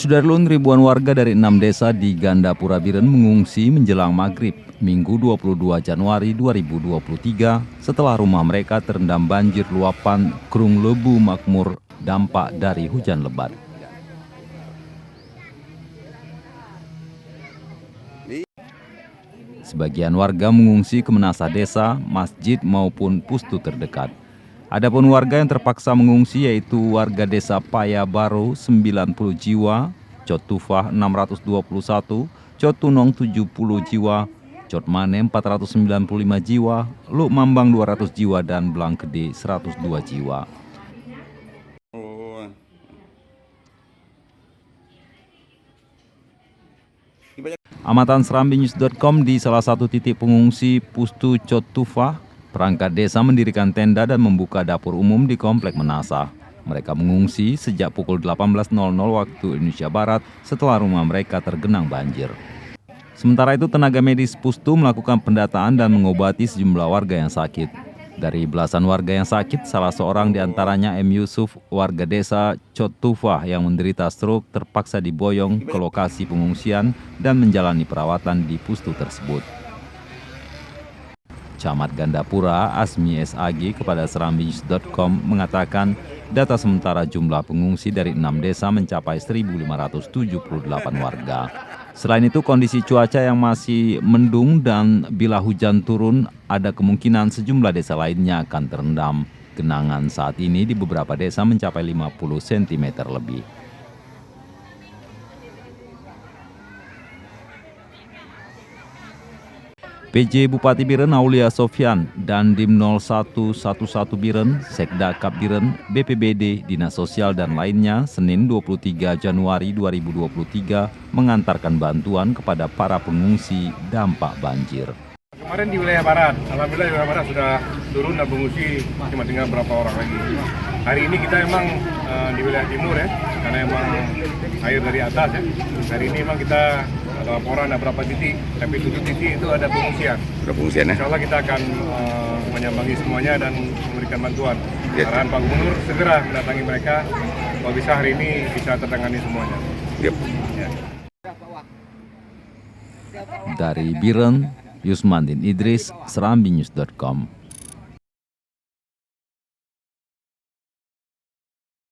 Sudarlun, ribuan warga dari 6 desa di Gandapura Biren mengungsi menjelang maghrib Minggu 22 Januari 2023 setelah rumah mereka terendam banjir luapan Krung Lebu Makmur dampak dari hujan lebat. Sebagian warga mengungsi ke menasah desa, masjid maupun pustu terdekat. Adapun warga yang terpaksa mengungsi yaitu warga desa Paya Baru 90 jiwa, Cotufah 621, Cotunong 70 jiwa, Cotmane 495 jiwa, Luk Mambang 200 jiwa dan Blangkede 102 jiwa. Amatan serambinews.com di salah satu titik pengungsi Pustu Cotufah, perangkat desa mendirikan tenda dan membuka dapur umum di Komplek Menasah. Mereka mengungsi sejak pukul 18.00 waktu Indonesia Barat setelah rumah mereka tergenang banjir. Sementara itu tenaga medis Pustu melakukan pendataan dan mengobati sejumlah warga yang sakit. Dari belasan warga yang sakit, salah seorang diantaranya M. Yusuf, warga desa Cotufah yang menderita stroke terpaksa diboyong ke lokasi pengungsian dan menjalani perawatan di Pustu tersebut. Camat Gandapura, Asmi SAG kepada serambinews.com mengatakan data sementara jumlah pengungsi dari 6 desa mencapai 1.578 warga. Selain itu, kondisi cuaca yang masih mendung dan bila hujan turun, ada kemungkinan sejumlah desa lainnya akan terendam. Genangan saat ini di beberapa desa mencapai 50 cm lebih. PJ Bupati Biren Aulia Sofyan dan Dim 0111 Biren, Sekda Kap Biren, BPBD, Dinas Sosial dan lainnya Senin 23 Januari 2023 mengantarkan bantuan kepada para pengungsi dampak banjir. Kemarin di wilayah barat, alhamdulillah di wilayah barat sudah turun dan pengungsi cuma tinggal berapa orang lagi. Hari ini kita emang di wilayah timur ya, karena emang air dari atas ya. Hari ini emang kita laporan ada berapa titik, tapi 7 titik itu ada pengungsian. Ada pengungsian ya? Insya Allah kita akan menyambangi semuanya dan memberikan bantuan. Ya. Arahan Pak Gubernur segera mendatangi mereka, kalau bisa hari ini bisa tertangani semuanya. Yep. Ya. Dari Biren, Yusmandin Idris, serambinews.com.